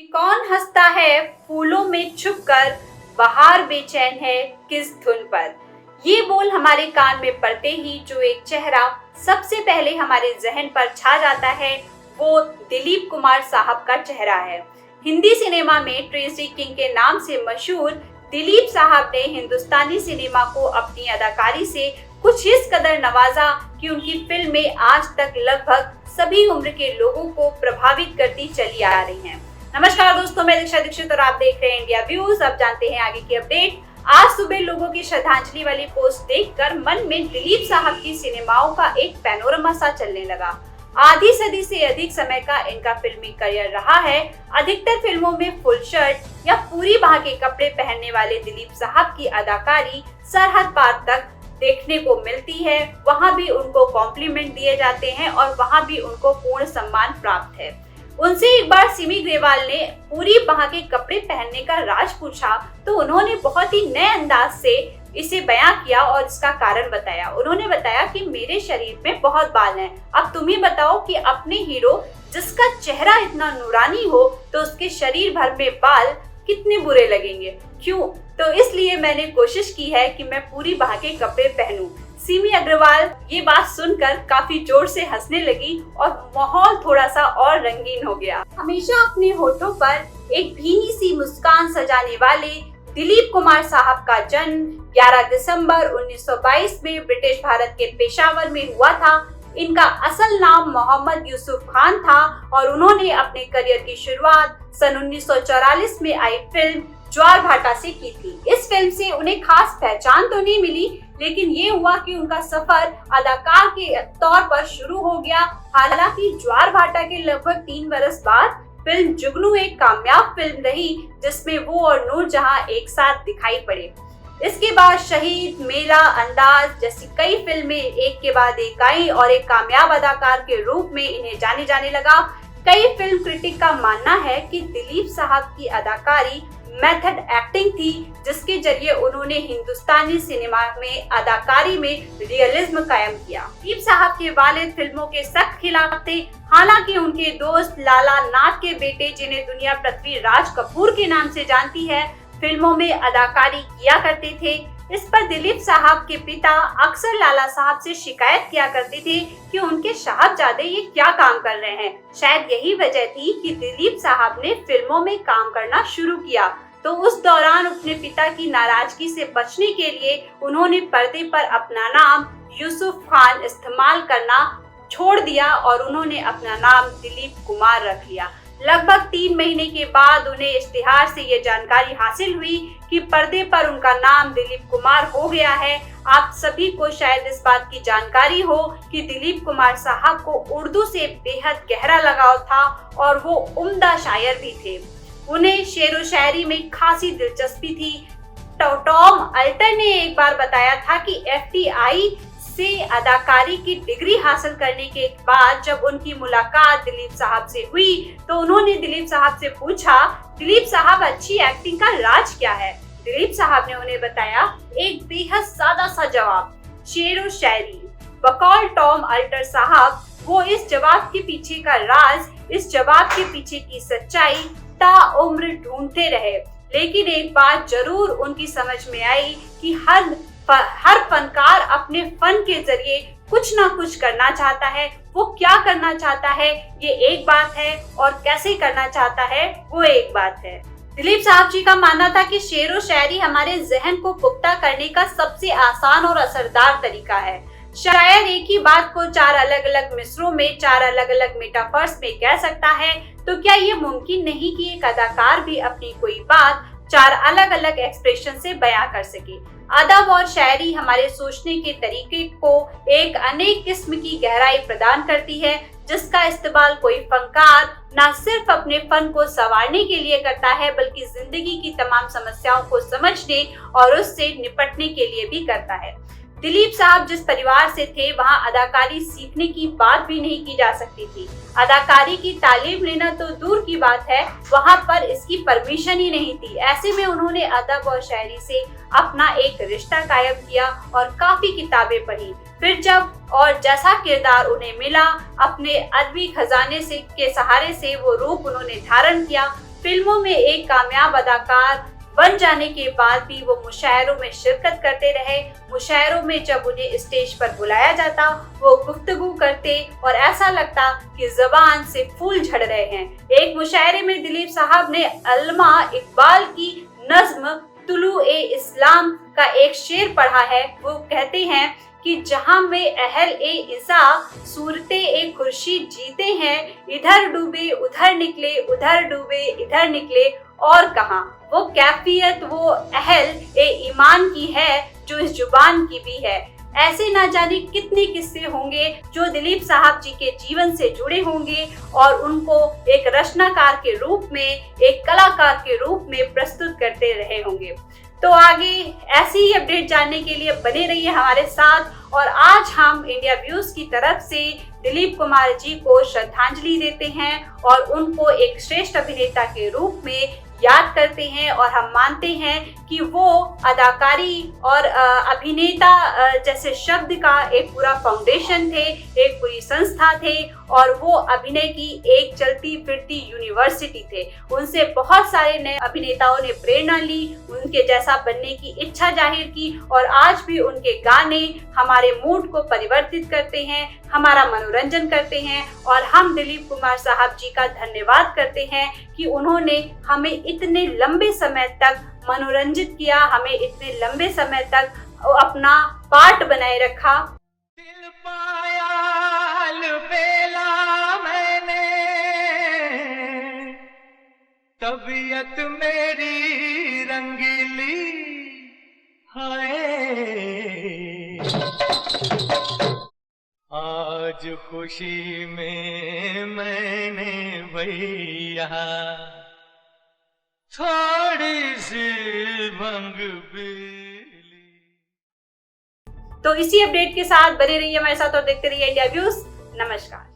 कौन हंसता है फूलों में छुपकर, बहार बेचैन है किस धुन पर। ये बोल हमारे कान में पड़ते ही जो एक चेहरा सबसे पहले हमारे जहन पर छा जाता है वो दिलीप कुमार साहब का चेहरा है। हिंदी सिनेमा में ट्रेसी किंग के नाम से मशहूर दिलीप साहब ने हिंदुस्तानी सिनेमा को अपनी अदाकारी से कुछ इस कदर नवाजा कि उनकी फिल्में आज तक लगभग सभी उम्र के लोगों को प्रभावित करती चली आ रही हैं। नमस्कार दोस्तों, मैं दीक्षा दीक्षित और आप देख रहे हैं इंडिया व्यूज। अब जानते हैं आगे की अपडेट। आज सुबह लोगों की श्रद्धांजलि वाली पोस्ट देखकर मन में दिलीप साहब की सिनेमाओं का एक पैनोरमा सा चलने लगा। आधी सदी से अधिक समय का इनका फिल्मी करियर रहा है। अधिकतर फिल्मों में फुल शर्ट या पूरी बाह के कपड़े पहनने वाले दिलीप साहब की अदाकारी सरहद पार तक देखने को मिलती है। वहाँ भी उनको कॉम्प्लीमेंट दिए जाते हैं और वहाँ भी उनको पूर्ण सम्मान प्राप्त है। उनसे एक बार सिमी ग्रेवाल ने पूरी बाह के कपड़े पहनने का राज पूछा तो उन्होंने बहुत ही नए अंदाज से इसे बयां किया और इसका कारण बताया। उन्होंने बताया कि मेरे शरीर में बहुत बाल हैं, अब तुम ही बताओ कि अपने हीरो जिसका चेहरा इतना नूरानी हो तो उसके शरीर भर में बाल कितने बुरे लगेंगे, क्यों? तो इसलिए मैंने कोशिश की है कि मैं पूरी बाह के कपड़े पहनूं। सिमी अग्रवाल ये बात सुनकर काफी जोर से हंसने लगी और माहौल थोड़ा सा और रंगीन हो गया। हमेशा अपने होठों पर एक भीनी सी मुस्कान सजाने वाले दिलीप कुमार साहब का जन्म 11 दिसंबर 1922 में ब्रिटिश भारत के पेशावर में हुआ था। इनका असल नाम मोहम्मद यूसुफ खान था और उन्होंने अपने करियर की शुरुआत सन 1944 में आई फिल्म ज्वार भाटा से की थी। इस फिल्म से उन्हें खास पहचान तो नहीं मिली, लेकिन ये हुआ कि उनका सफर अदाकार के तौर पर शुरू हो गया। हालांकि ज्वार भाटा के लगभग 3 बरस बाद फिल्म जुगनू एक कामयाब फिल्म रही जिसमें वो और नूरजहां एक साथ दिखाई पड़े। इसके बाद शहीद, मेला, अंदाज जैसी कई फिल्में एक के बाद एक आई और एक कामयाब अदाकार के रूप में इन्हें जाने जाने लगा। कई फिल्म क्रिटिक का मानना है कि दिलीप साहब की अदाकारी मेथड एक्टिंग थी जिसके जरिए उन्होंने हिंदुस्तानी सिनेमा में अदाकारी में रियलिज्म कायम किया। दिलीप साहब के वालिद फिल्मों के सख्त खिलाफ थे। हालांकि उनके दोस्त लाला नाथ के बेटे, जिन्हें दुनिया पृथ्वी राज कपूर के नाम से जानती है, फिल्मों में अदाकारी किया करते थे। इस पर दिलीप साहब के पिता अक्सर लाला साहब से शिकायत किया करते थे कि उनके साहबजादे ये क्या काम कर रहे हैं। शायद यही वजह थी कि दिलीप साहब ने फिल्मों में काम करना शुरू किया। तो उस दौरान अपने पिता की नाराजगी से बचने के लिए उन्होंने पर्दे पर अपना नाम यूसुफ खान इस्तेमाल करना छोड़ दिया और उन्होंने अपना नाम दिलीप कुमार रख लिया। लगभग 3 महीने के बाद उन्हें इश्तिहार से ये जानकारी हासिल हुई कि पर्दे पर उनका नाम दिलीप कुमार हो गया है। आप सभी को शायद इस बात की जानकारी हो कि दिलीप कुमार साहब को उर्दू से बेहद गहरा लगाव था और वो उम्दा शायर भी थे। उन्हें शेर व शायरी में खासी दिलचस्पी थी। टॉम अल्टर ने एक बार बताया था कि FTI से अदाकारी की डिग्री हासिल करने के बाद जब उनकी मुलाकात दिलीप साहब से हुई तो उन्होंने दिलीप साहब से पूछा, दिलीप साहब अच्छी एक्टिंग का राज क्या है? दिलीप साहब ने उन्हें बताया एक बेहद सादा सा जवाब, शेर व शायरी। बकौल टॉम अल्टर साहब, वो इस जवाब के पीछे का राज, इस जवाब के पीछे की सच्चाई ताउम्र ढूंढते रहे। लेकिन एक बात जरूर उनकी समझ में आई कि हर फनकार अपने फन के जरिए कुछ ना कुछ करना चाहता है। वो क्या करना चाहता है ये एक बात है और कैसे करना चाहता है वो एक बात है। दिलीप साहब जी का मानना था कि शेर व शायरी हमारे जहन को पुख्ता करने का सबसे आसान और असरदार तरीका है। शायर एक ही बात को 4 अलग अलग मिसरों में, 4 अलग अलग मेटाफर्स में कह सकता है, तो क्या ये मुमकिन नहीं कि एक अदाकार भी अपनी कोई बात 4 अलग अलग एक्सप्रेशन से बयां कर सके? अदब और शायरी हमारे सोचने के तरीके को एक अनेक किस्म की गहराई प्रदान करती है जिसका इस्तेमाल कोई फनकार न सिर्फ अपने फन को संवारने के लिए करता है बल्कि जिंदगी की तमाम समस्याओं को समझने और उससे निपटने के लिए भी करता है। दिलीप साहब जिस परिवार से थे वहाँ अदाकारी सीखने की बात भी नहीं की जा सकती थी। अदाकारी की तालीम लेना तो दूर की बात है, वहाँ पर इसकी परमिशन ही नहीं थी। ऐसे में उन्होंने अदब और शायरी से अपना एक रिश्ता कायम किया और काफी किताबें पढ़ी। फिर जब और जैसा किरदार उन्हें मिला, अपने अदबी खजाने से के सहारे से वो रूप उन्होंने धारण किया। फिल्मों में एक कामयाब अदाकार बन जाने के बाद भी वो मुशायरों में शिरकत करते रहे। मुशायरों में जब उन्हें स्टेज पर बुलाया जाता, वो गुफ्तगू करते और ऐसा लगता कि ज़बान से फूल झड़ रहे हैं। एक मुशायरे में दिलीप साहब ने अल्लामा इकबाल की नज्म तुलू-ए-इस्लाम का एक शेर पढ़ा है। वो कहते हैं कि जहां में अहल-ए-इज़ा सूरते-ए-खुर्शीद जीते हैं, इधर डूबे उधर निकले, उधर डूबे इधर निकले, और कहां। वो कैफियत वो अहल-ए-ईमान की है जो इस जुबान की भी है। ऐसे ना जाने कितने किस्से होंगे जो दिलीप साहब जी के जीवन से जुड़े होंगे और उनको एक रचनाकार के रूप में, एक कलाकार के रूप में प्रस्तुत करते रहे होंगे। तो आगे ऐसी ही अपडेट जानने के लिए बने रहिए हमारे साथ। और आज हम इंडिया व्यूज की तरफ से दिलीप कुमार जी को श्रद्धांजलि देते हैं और उनको एक श्रेष्ठ अभिनेता के रूप में याद करते हैं और हम मानते हैं कि वो अदाकारी और अभिनेता जैसे शब्द का एक पूरा फाउंडेशन थे, एक पूरी संस्था थे और वो अभिनय की एक चलती फिरती यूनिवर्सिटी थे। उनसे बहुत सारे नए अभिनेताओं ने प्रेरणा ली, उनके जैसा बनने की इच्छा जाहिर की और आज भी उनके गाने हमारे मूड को परिवर्तित करते हैं, हमारा मनोरंजन करते हैं और हम दिलीप कुमार साहब जी का धन्यवाद करते हैं कि उन्होंने हमें इतने लंबे समय तक मनोरंजित किया, हमें इतने लंबे समय तक अपना पार्ट बनाए रखा। दिल पाया अलबेला मैंने, तबीयत मेरी रंगीली है, आज खुशी में मैंने भैया थोड़ी सी भंग पीली। तो इसी अपडेट के साथ बने रहिए हमारे साथ और देखते रहिए इंडिया व्यूज। नमस्कार।